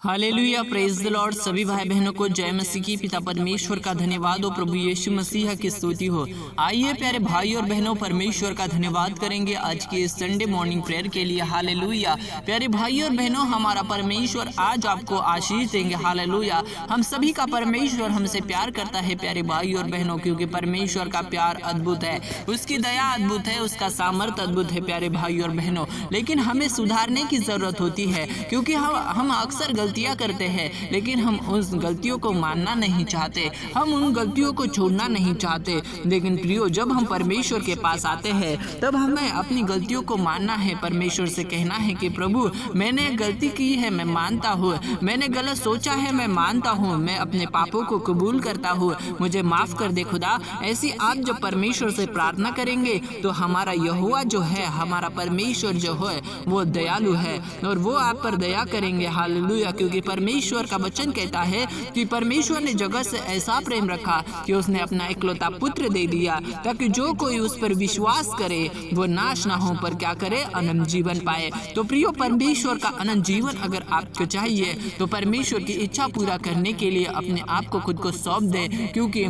Hallelujah, praise the Lord. सभी भाई बहनों को जय मसीह की। पिता परमेश्वर का धन्यवाद हो, प्रभु यीशु मसीह की स्तुति हो। आइए प्यारे भाई और बहनों, परमेश्वर का धन्यवाद करेंगे आज के संडे मॉर्निंग प्रेयर के लिए। हालेलुया प्यारे भाई और बहनों, हमारा परमेश्वर आज आपको आशीष देंगे। हालेलुया, हम सभी का परमेश्वर हमसे प्यार करता है प्यारे भाई और बहनों, क्योंकि परमेश्वर का प्यार अद्भुत है, उसकी दया अद्भुत है, उसका सामर्थ्य अद्भुत है प्यारे भाई और बहनों। लेकिन हमें सुधारने की जरूरत होती है, क्योंकि हम अक्सर गलतियां करते हैं, लेकिन हम उस गलतियों को मानना नहीं चाहते, हम उन गलतियों को छोड़ना नहीं चाहते। लेकिन प्रियो, जब हम परमेश्वर के पास आते हैं तब हमें अपनी गलतियों को मानना है, परमेश्वर से कहना है कि प्रभु मैंने गलती की है, मैं मानता हूँ, मैंने गलत सोचा है, मैं मानता हूँ, मैं अपने पापों को कबूल करता हूँ, मुझे माफ कर दे खुदा। ऐसी आप जब परमेश्वर से प्रार्थना करेंगे तो हमारा यहोवा जो है, हमारा परमेश्वर जो है वो दयालु है और वो आप पर दया करेंगे। हालेलुया, क्योंकि परमेश्वर का वचन कहता है कि परमेश्वर ने जगत से ऐसा प्रेम रखा कि उसने अपना इकलौता पुत्र दे दिया, ताकि जो कोई उस पर विश्वास करे वो नाश ना हो पर क्या करे, अनंत जीवन पाए। तो प्रियो, परमेश्वर का अनंत जीवन अगर आपको चाहिए तो परमेश्वर की इच्छा पूरा करने के लिए अपने आप को खुद को सौंप दे, क्योंकि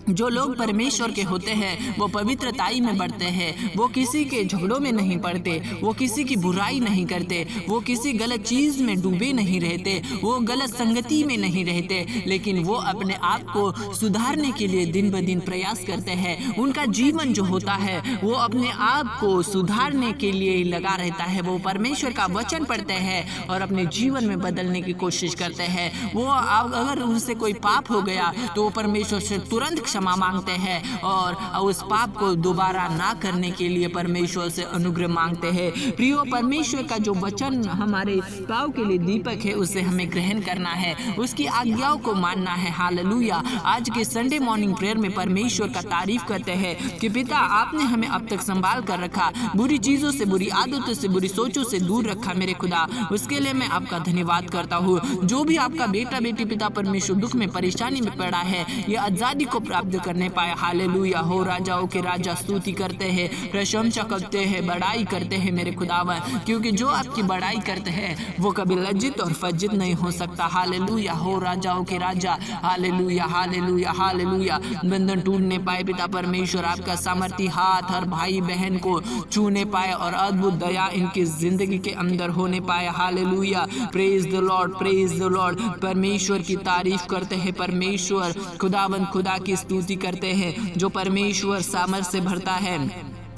जो लोग परमेश्वर के होते हैं वो पवित्रताई में बढ़ते हैं, वो किसी के झगड़ों में नहीं पड़ते, वो किसी की बुराई नहीं करते, वो किसी गलत चीज़ में डूबे नहीं रहते, वो गलत संगति में नहीं रहते, लेकिन वो अपने आप को सुधारने के लिए दिन ब दिन प्रयास करते हैं। उनका जीवन जो होता है वो अपने आप को सुधारने के लिए लगा रहता है। वो परमेश्वर का वचन पढ़ते हैं और अपने जीवन में बदलने की कोशिश करते हैं। वो अगर उनसे कोई पाप हो गया तो वो परमेश्वर से तुरंत क्षमा मांगते हैं और उस पाप को दोबारा ना करने के लिए परमेश्वर से अनुग्रह मांगते हैं। प्रियो, परमेश्वर का जो वचन हमारे पाँव के लिए दीपक है, उसे हमें ग्रहण करना है, उसकी आज्ञाओं को मानना है। हालेलुया, आज के संडे मॉर्निंग प्रेयर में परमेश्वर का तारीफ करते हैं कि पिता आपने हमें अब तक संभाल कर रखा, बुरी चीजों से, बुरी आदतों से, बुरी सोचों से दूर रखा मेरे खुदा, उसके लिए मैं आपका धन्यवाद करता हूँ। जो भी आपका बेटा बेटी पिता परमेश्वर दुख में, परेशानी में पड़ा है, ये आजादी को प्राप्त करने पाए। हालेलुया, हो राजाओं के राजा स्तुति करते हैं, प्रशंसा करते हैं, बड़ाई करते हैं मेरे खुदावन, क्योंकि जो आपकी बड़ाई करते हैं वो कभी लज्जित और फज्जित नहीं हो सकता। हालेलुया, हो राजाओं के राजा। हालेलुया हालेलुया हालेलुया, बंधन टूटने पाए पिता परमेश्वर, आपका सामर्थी हाथ हर भाई बहन को छूने पाए और अद्भुत दया इनकी जिंदगी के अंदर होने पाए। Hallelujah, praise the Lord, praise the Lord. परमेश्वर की तारीफ करते हैं, परमेश्वर खुदावन खुदा की स्तुति करते हैं। जो परमेश्वर सामर्थ से भरता है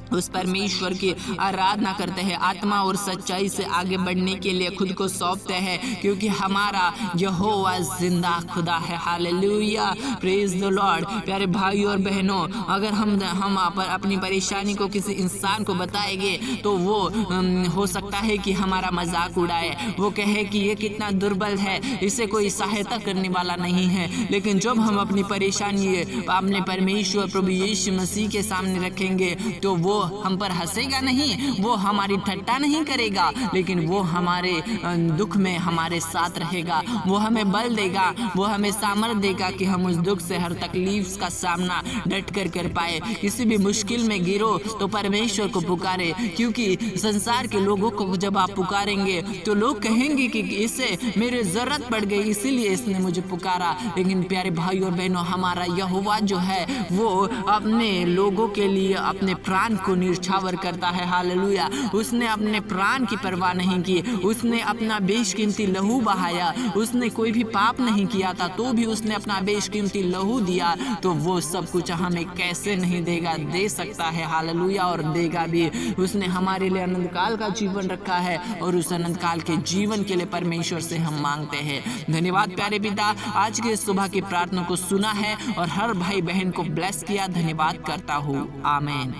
उस परमेश्वर की आराधना करते हैं, आत्मा और सच्चाई से आगे बढ़ने के लिए खुद को सौंपते हैं, क्योंकि हमारा यहोवा जिंदा खुदा है। Hallelujah, praise the Lord. प्यारे भाई और बहनों, अगर हम अपनी परेशानी को किसी इंसान को बताएंगे तो वो हो सकता है कि हमारा मजाक उड़ाए, वो कहे कि ये कितना दुर्बल है, इसे कोई सहायता करने वाला नहीं है। लेकिन जब हम अपनी परेशानी अपने परमेश्वर प्रभु यीशु मसीह के सामने रखेंगे तो वो हम पर हंसेगा नहीं, वो हमारी ठट्टा नहीं करेगा, लेकिन वो हमारे दुख में हमारे साथ रहेगा, वो हमें बल देगा, वो हमें सामर्थ्य देगा कि हम उस दुख से, हर तकलीफ का सामना डट कर पाए। किसी भी मुश्किल में गिरो तो परमेश्वर को पुकारे, क्योंकि संसार के लोगों को जब आप पुकारेंगे तो लोग कहेंगे कि इसे मेरे जरूरत पड़ गई इसीलिए इसने मुझे पुकारा। लेकिन प्यारे भाई और बहनों, हमारा यहोवा जो है वो अपने लोगों के लिए अपने प्राण को निछावर करता है। हालेलुया, उसने अपने प्राण की परवाह नहीं की, उसने अपना बेशकीमती लहू बहाया, उसने कोई भी पाप नहीं किया था तो भी उसने अपना बेशकीमती लहू दिया, तो वो सब कुछ हमें कैसे नहीं देगा, दे सकता है। हालेलुया, और देगा भी। उसने हमारे लिए अनंत काल का जीवन रखा है और उस अनंत काल के जीवन के लिए परमेश्वर से हम मांगते हैं। धन्यवाद प्यारे पिता, आज के सुबह की प्रार्थना को सुना है और हर भाई बहन को ब्लेस किया। धन्यवाद करता हूँ, आमीन।